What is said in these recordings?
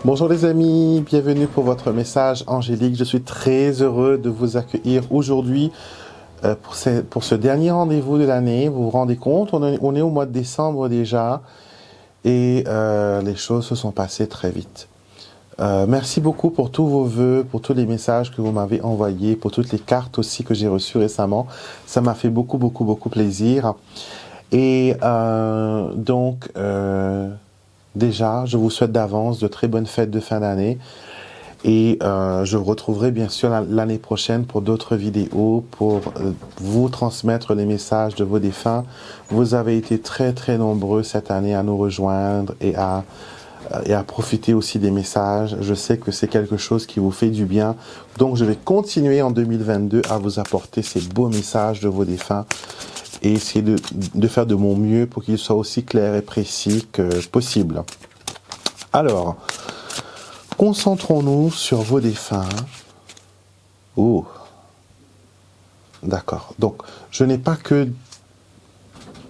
Bonjour les amis, bienvenue pour votre message angélique. Je suis très heureux de vous accueillir aujourd'hui pour ce dernier rendez-vous de l'année. Vous vous rendez compte, on est au mois de décembre déjà et les choses se sont passées très vite. Merci beaucoup pour tous vos vœux, pour tous les messages que vous m'avez envoyés, pour toutes les cartes aussi que j'ai reçues récemment. Ça m'a fait beaucoup plaisir. Et déjà, je vous souhaite d'avance de très bonnes fêtes de fin d'année. Et je vous retrouverai bien sûr l'année prochaine pour d'autres vidéos, pour vous transmettre les messages de vos défunts. Vous avez été très nombreux cette année à nous rejoindre et à profiter aussi des messages. Je sais que c'est quelque chose qui vous fait du bien. Donc je vais continuer en 2022 à vous apporter ces beaux messages de vos défunts et essayer de faire de mon mieux pour qu'ils soient aussi clairs et précis que possible. Alors, concentrons-nous sur vos défunts. Oh, d'accord. Donc, je n'ai pas que...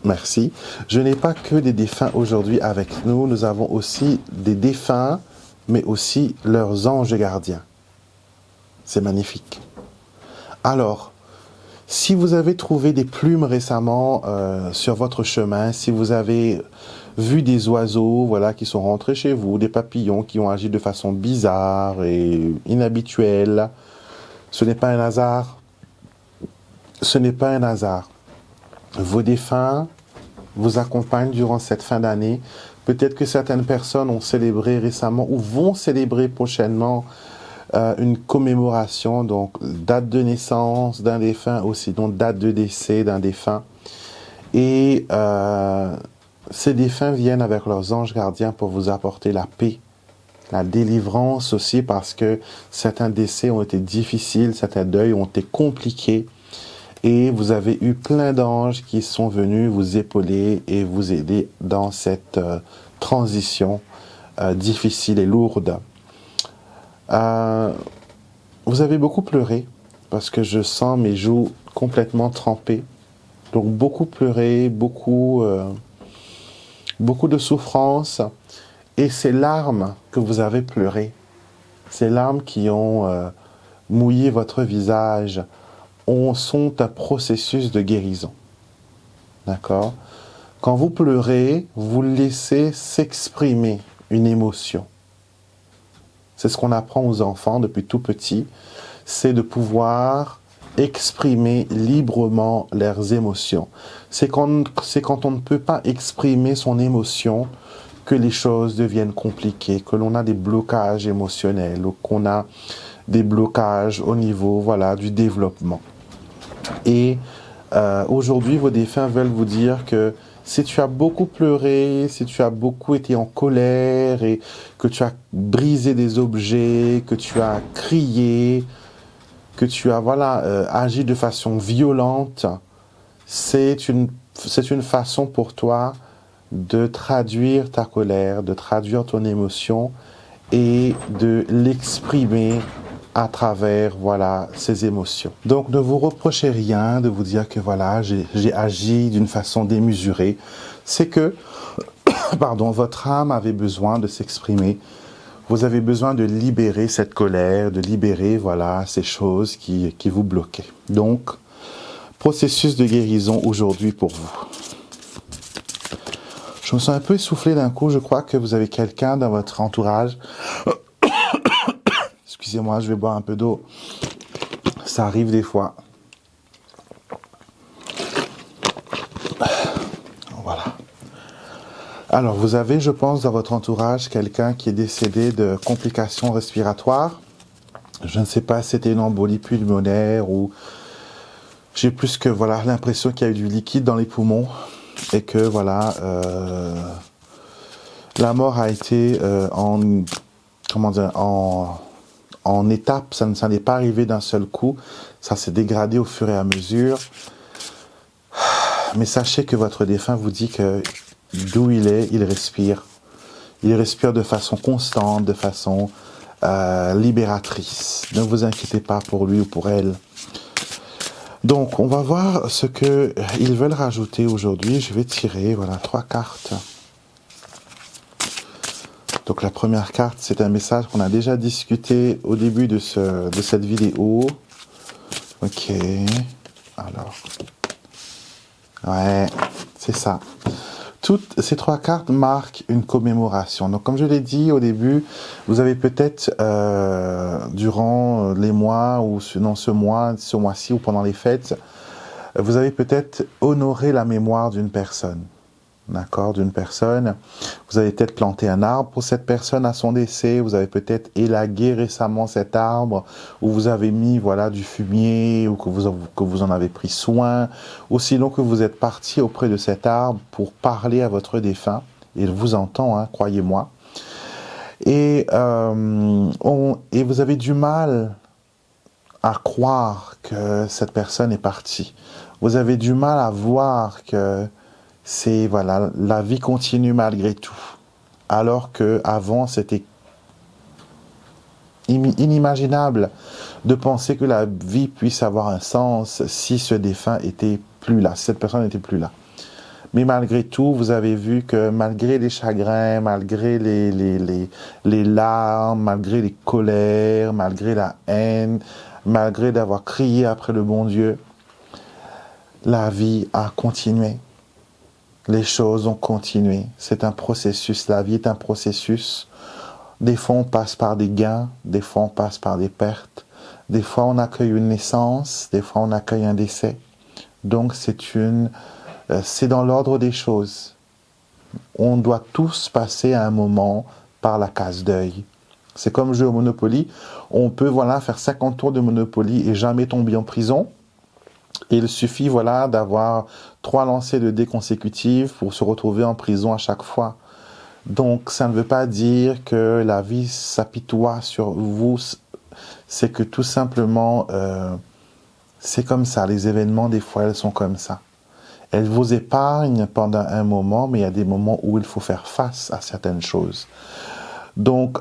Merci. Je n'ai pas que des défunts aujourd'hui avec nous. Nous avons aussi des défunts, mais aussi leurs anges gardiens. C'est magnifique. Alors, si vous avez trouvé des plumes récemment sur votre chemin, si vous avez vu des oiseaux voilà, qui sont rentrés chez vous, des papillons qui ont agi de façon bizarre et inhabituelle, ce n'est pas un hasard. Ce n'est pas un hasard. Vos défunts vous accompagnent durant cette fin d'année. Peut-être que certaines personnes ont célébré récemment ou vont célébrer prochainement une commémoration, donc date de naissance d'un défunt, aussi donc date de décès d'un défunt. Et ces défunts viennent avec leurs anges gardiens pour vous apporter la paix, la délivrance aussi, parce que certains décès ont été difficiles, certains deuils ont été compliqués. Et vous avez eu plein d'anges qui sont venus vous épauler et vous aider dans cette transition difficile et lourde. Vous avez beaucoup pleuré parce que je sens mes joues complètement trempées. Donc beaucoup pleuré, beaucoup de souffrance. Et ces larmes que vous avez pleurées, ces larmes qui ont mouillé votre visage, sont un processus de guérison. D'accord? Quand vous pleurez, vous laissez s'exprimer une émotion. C'est ce qu'on apprend aux enfants depuis tout petit, c'est de pouvoir exprimer librement leurs émotions. C'est quand on ne peut pas exprimer son émotion que les choses deviennent compliquées, que l'on a des blocages émotionnels ou qu'on a des blocages au niveau voilà, du développement. Et aujourd'hui, vos défunts veulent vous dire que si tu as beaucoup pleuré, si tu as beaucoup été en colère et que tu as brisé des objets, que tu as crié, que tu as agi de façon violente, c'est une façon pour toi de traduire ta colère, de traduire ton émotion et de l'exprimer à travers ces émotions. Donc ne vous reprochez rien de vous dire que voilà, j'ai agi d'une façon démesurée. C'est que pardon, votre âme avait besoin de s'exprimer. Vous avez besoin de libérer cette colère, de libérer ces choses qui vous bloquaient. Donc processus de guérison aujourd'hui pour vous. Je me sens un peu essoufflé d'un coup, je crois que vous avez quelqu'un dans votre entourage. Excusez-moi, je vais boire un peu d'eau. Ça arrive des fois. Voilà. Alors, vous avez, je pense, dans votre entourage, quelqu'un qui est décédé de complications respiratoires. Je ne sais pas si c'était une embolie pulmonaire ou... J'ai plus que l'impression qu'il y a eu du liquide dans les poumons et que la mort a été en étapes, ça n'est pas arrivé d'un seul coup, ça s'est dégradé au fur et à mesure. Mais sachez que votre défunt vous dit que d'où il est, il respire. Il respire de façon constante, de façon libératrice. Ne vous inquiétez pas pour lui ou pour elle. Donc, on va voir ce qu'ils veulent rajouter aujourd'hui. Je vais tirer, 3 cartes. Donc la première carte, c'est un message qu'on a déjà discuté au début de cette vidéo. Ok, alors, ouais, c'est ça. Toutes ces 3 cartes marquent une commémoration. Donc comme je l'ai dit au début, vous avez peut-être durant les mois ou ce mois-ci ou pendant les fêtes, vous avez peut-être honoré la mémoire d'une personne. D'accord, d'une personne. Vous avez peut-être planté un arbre pour cette personne à son décès. Vous avez peut-être élagué récemment cet arbre, ou vous avez mis voilà du fumier, ou que vous en avez pris soin, ou sinon que vous êtes parti auprès de cet arbre pour parler à votre défunt. Il vous entend, hein, croyez-moi. Et vous avez du mal à croire que cette personne est partie. Vous avez du mal à voir que c'est voilà, la vie continue malgré tout. Alors que avant c'était inimaginable de penser que la vie puisse avoir un sens si ce défunt était plus là, si cette personne n'était plus là. Mais malgré tout, vous avez vu que malgré les chagrins, malgré les larmes, malgré les colères, malgré la haine, malgré d'avoir crié après le bon Dieu, la vie a continué. Les choses ont continué. C'est un processus. La vie est un processus. Des fois, on passe par des gains. Des fois, on passe par des pertes. Des fois, on accueille une naissance. Des fois, on accueille un décès. Donc, c'est dans l'ordre des choses. On doit tous passer à un moment par la case deuil. C'est comme jouer au Monopoly. On peut faire 50 tours de Monopoly et jamais tomber en prison. Et il suffit d'avoir 3 lancers de dés consécutifs pour se retrouver en prison à chaque fois. Donc ça ne veut pas dire que la vie s'apitoie sur vous, c'est que tout simplement c'est comme ça, les événements des fois elles sont comme ça. Elles vous épargnent pendant un moment, mais il y a des moments où il faut faire face à certaines choses. Donc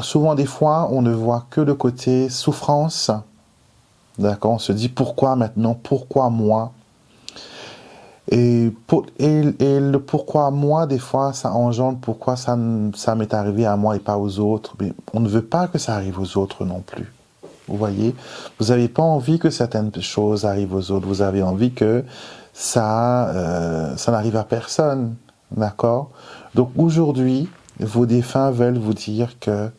souvent des fois on ne voit que le côté souffrance. D'accord, on se dit pourquoi maintenant, pourquoi moi? Et le pourquoi moi, des fois, ça engendre pourquoi ça m'est arrivé à moi et pas aux autres. Mais on ne veut pas que ça arrive aux autres non plus. Vous voyez? Vous n'avez pas envie que certaines choses arrivent aux autres. Vous avez envie que ça n'arrive à personne. D'accord? Donc aujourd'hui, vos défunts veulent vous dire que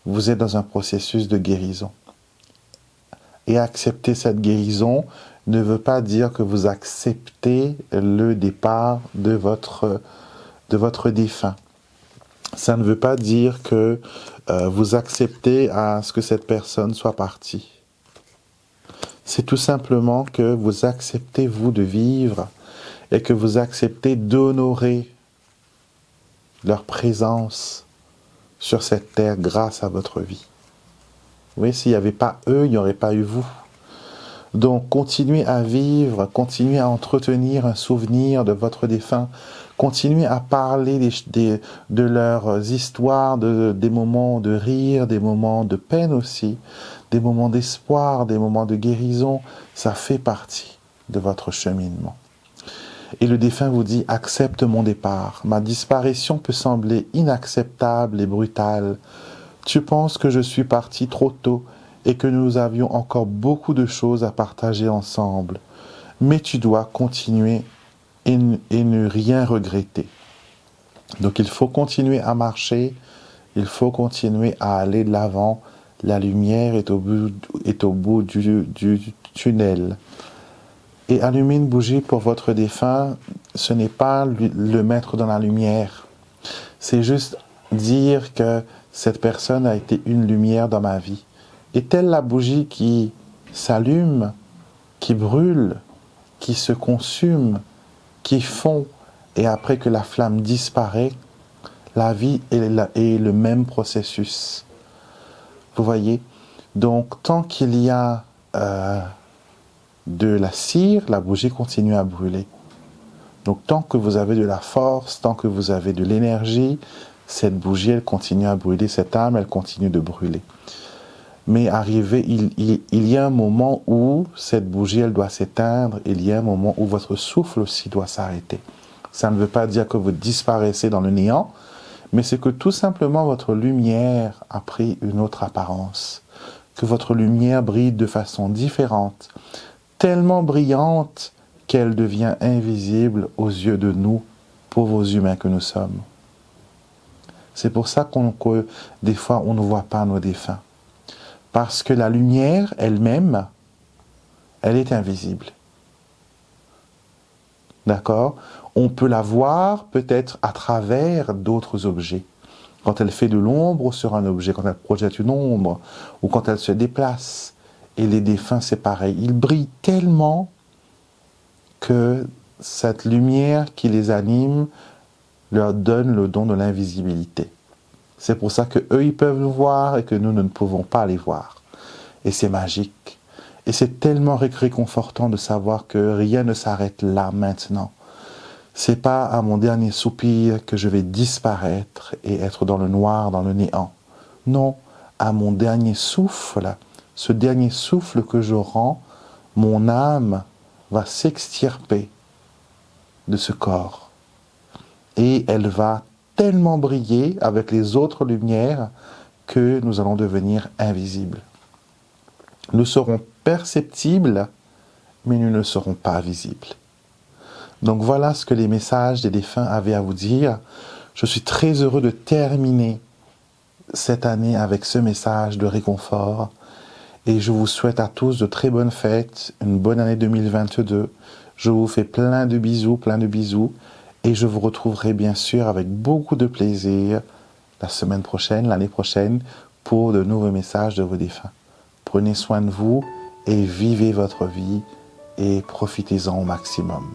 vous êtes dans un processus de guérison. Et accepter cette guérison ne veut pas dire que vous acceptez le départ de votre défunt. Ça ne veut pas dire que vous acceptez à ce que cette personne soit partie. C'est tout simplement que vous acceptez, vous, de vivre et que vous acceptez d'honorer leur présence sur cette terre grâce à votre vie. Oui, s'il n'y avait pas eux, il n'y aurait pas eu vous. Donc, continuez à vivre, continuez à entretenir un souvenir de votre défunt, continuez à parler de leurs histoires, des moments de rire, des moments de peine aussi, des moments d'espoir, des moments de guérison. Ça fait partie de votre cheminement. Et le défunt vous dit, accepte mon départ. Ma disparition peut sembler inacceptable et brutale. Tu penses que je suis parti trop tôt et que nous avions encore beaucoup de choses à partager ensemble. Mais tu dois continuer et ne rien regretter. Donc il faut continuer à marcher, il faut continuer à aller de l'avant. La lumière est au bout du tunnel. Et allumer une bougie pour votre défunt, ce n'est pas le mettre dans la lumière. C'est juste dire que cette personne a été une lumière dans ma vie. Et telle la bougie qui s'allume, qui brûle, qui se consume, qui fond, et après que la flamme disparaît, la vie est le même processus. Vous voyez? Donc, tant qu'il y a de la cire, la bougie continue à brûler. Donc, tant que vous avez de la force, tant que vous avez de l'énergie, cette bougie, elle continue à brûler, cette âme, elle continue de brûler. Mais il y a un moment où cette bougie, elle doit s'éteindre, il y a un moment où votre souffle aussi doit s'arrêter. Ça ne veut pas dire que vous disparaissez dans le néant, mais c'est que tout simplement votre lumière a pris une autre apparence, que votre lumière brille de façon différente, tellement brillante qu'elle devient invisible aux yeux de nous, pauvres humains que nous sommes. C'est pour ça que des fois on ne voit pas nos défunts. Parce que la lumière elle-même, elle est invisible. D'accord? On peut la voir peut-être à travers d'autres objets. Quand elle fait de l'ombre sur un objet, quand elle projette une ombre, ou quand elle se déplace. Et les défunts, c'est pareil. Ils brillent tellement que cette lumière qui les anime leur donne le don de l'invisibilité. C'est pour ça qu'eux, ils peuvent nous voir et que nous ne pouvons pas les voir. Et c'est magique. Et c'est tellement réconfortant de savoir que rien ne s'arrête là, maintenant. C'est pas à mon dernier soupir que je vais disparaître et être dans le noir, dans le néant. Non, à mon dernier souffle, ce dernier souffle que je rends, mon âme va s'extirper de ce corps. Et elle va tellement briller avec les autres lumières que nous allons devenir invisibles. Nous serons perceptibles, mais nous ne serons pas visibles. Donc voilà ce que les messages des défunts avaient à vous dire. Je suis très heureux de terminer cette année avec ce message de réconfort. Et je vous souhaite à tous de très bonnes fêtes, une bonne année 2022. Je vous fais plein de bisous. Et je vous retrouverai bien sûr avec beaucoup de plaisir la semaine prochaine, l'année prochaine, pour de nouveaux messages de vos défunts. Prenez soin de vous et vivez votre vie et profitez-en au maximum.